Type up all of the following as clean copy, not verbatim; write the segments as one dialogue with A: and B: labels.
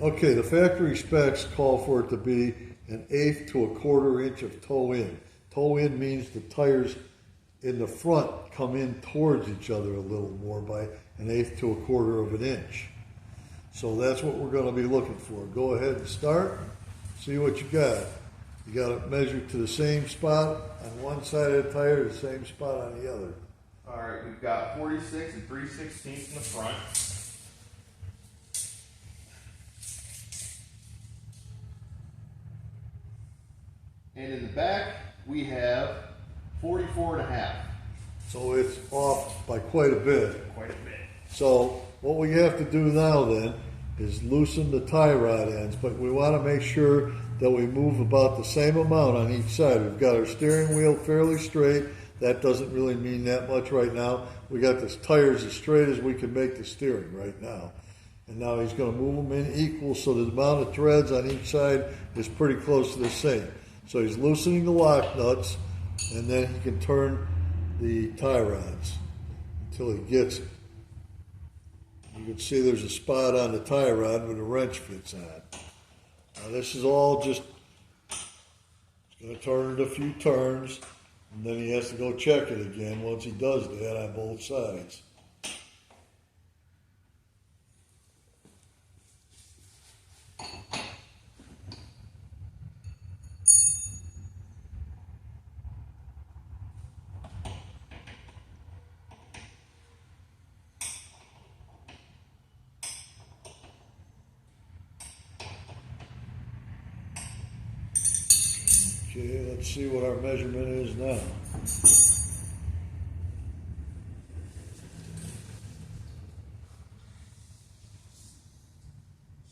A: Okay, the factory specs call for it to be an eighth to a quarter inch of toe in. Toe in means the tires in the front come in towards each other a little more by an eighth to a quarter of an inch. So that's what we're going to be looking for. Go ahead and start. See what you got. You got to measure to the same spot on one side of the tire, the same spot on the other.
B: All right, we've got 46 and 3/16 in the front. And in the back, we have 44 and a half.
A: So it's off by quite a bit.
B: Quite a bit.
A: So what we have to do now then is loosen the tie rod ends, but we want to make sure that we move about the same amount on each side. We've got our steering wheel fairly straight. That doesn't really mean that much right now. We got the tires as straight as we can make the steering right now. And now he's going to move them in equal so the amount of threads on each side is pretty close to the same. So he's loosening the lock nuts, and then he can turn the tie rods until he gets it. You can see there's a spot on the tie rod where the wrench fits on. Now this is all just, he's going to turn it a few turns, and then he has to go check it again once he does that on both sides. Okay, let's see what our measurement is now.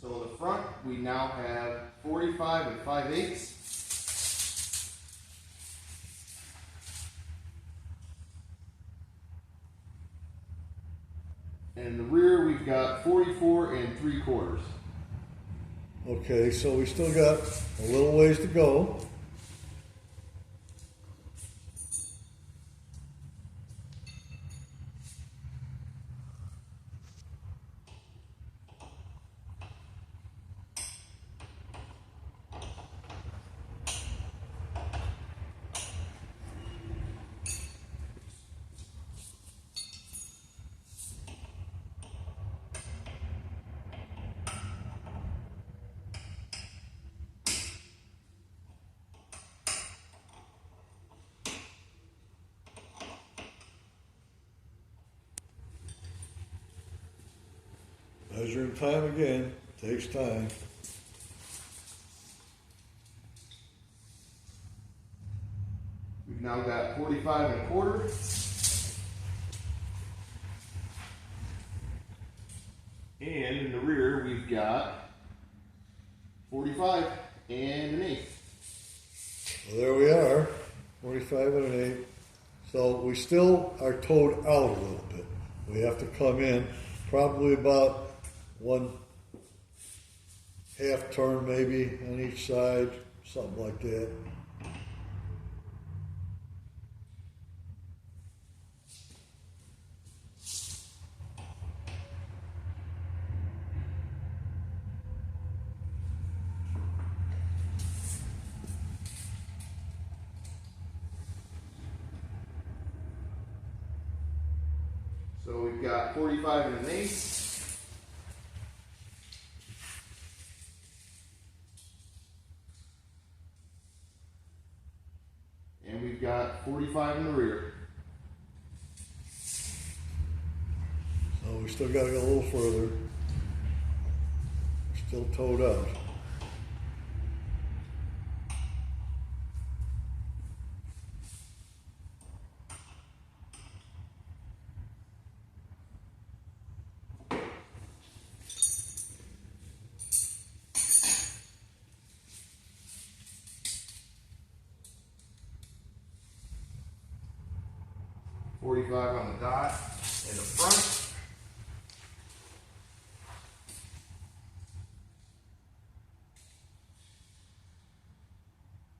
B: So in the front, we now have 45 and 5/8. And in the rear, we've got 44 and 3/4.
A: Okay, so we still got a little ways to go. Measuring time again, takes time.
B: We've now got 45 and a quarter. And in the rear, we've got 45 and an eighth.
A: Well, there we are, 45 and an eighth. So we still are towed out a little bit. We have to come in probably about 1/2 turn maybe on each side, something like that.
B: So we've got 45 and an eighth. And we've got 45 in the rear.
A: So we still got to go a little further. Still towed out.
B: .45 on the dot in the front.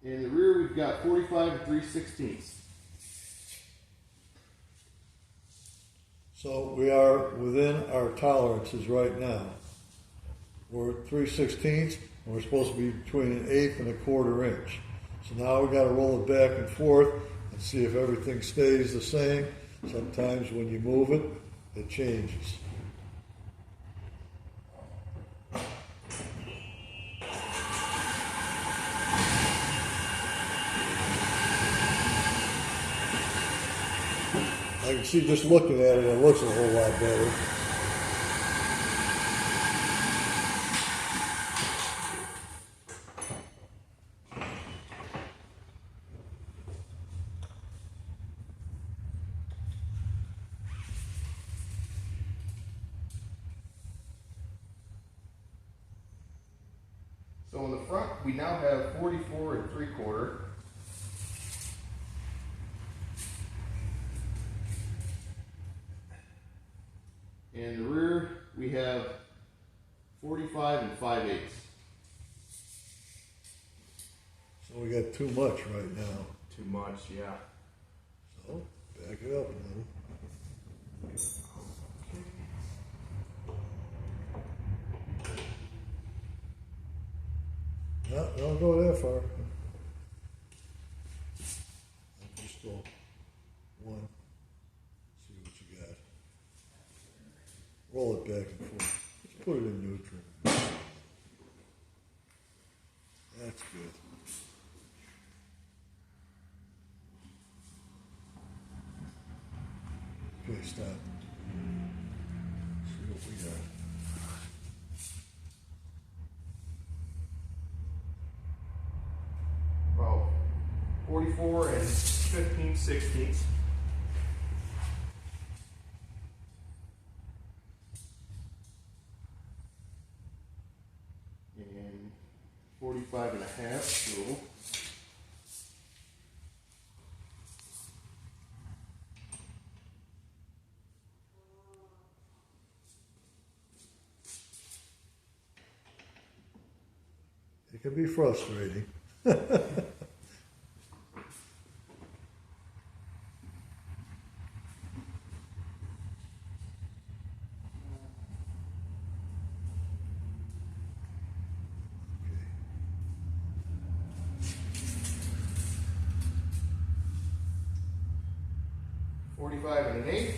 B: In the rear, we've got 45 and 3/16.
A: So we are within our tolerances right now. we're at 3/16, and we're supposed to be between an eighth and a quarter inch. So now we got to roll it back and forth and see if everything stays the same. Sometimes when you move it, it changes. I can see just looking at it, it looks a whole lot better.
B: So in the front, we now have 44 3/4. In the rear, we have 45 5/8.
A: So we got too much right now.
C: Too much, yeah.
A: So back it up a little. No, don't go that far. Just go one. See what you got. Roll it back and forth. Just put it in neutral. That's good. Okay, stop. See what we got.
C: Well, 44 15/16.
B: And 45 1/2. So
A: It can be frustrating. Okay.
B: 45 1/8.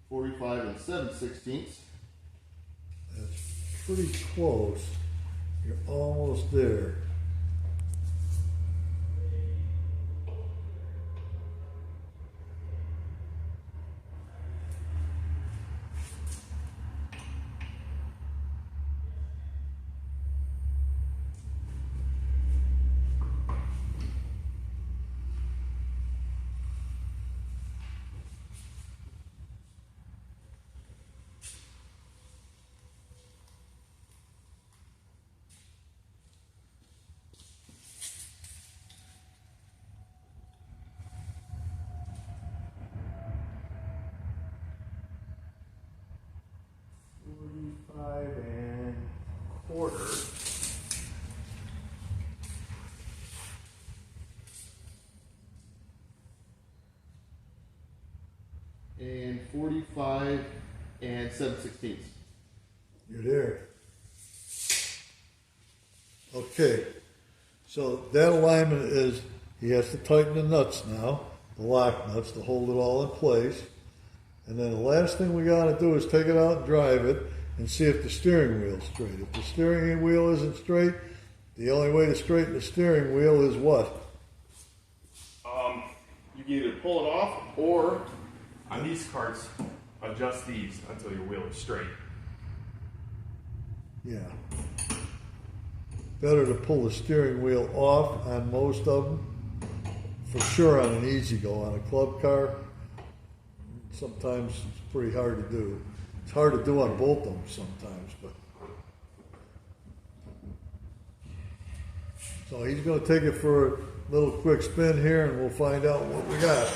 B: .45 7/16.
A: That's pretty close. You're almost there.
C: And quarter.
B: And 45 7/16.
A: You're there. Okay. So that alignment is, he has to tighten the nuts now, the lock nuts, to hold it all in place. And then the last thing we got to do is take it out and drive it and see if the steering wheel's straight. If the steering wheel isn't straight, the only way to straighten the steering wheel is what?
C: You can either pull it off or on these carts, adjust these until your wheel is straight.
A: Yeah. Better to pull the steering wheel off on most of them. For sure on an easy-go. On a club car, sometimes it's pretty hard to do. It's hard to do on both of them sometimes, but. So he's going to take it for a little quick spin here and we'll find out what we got.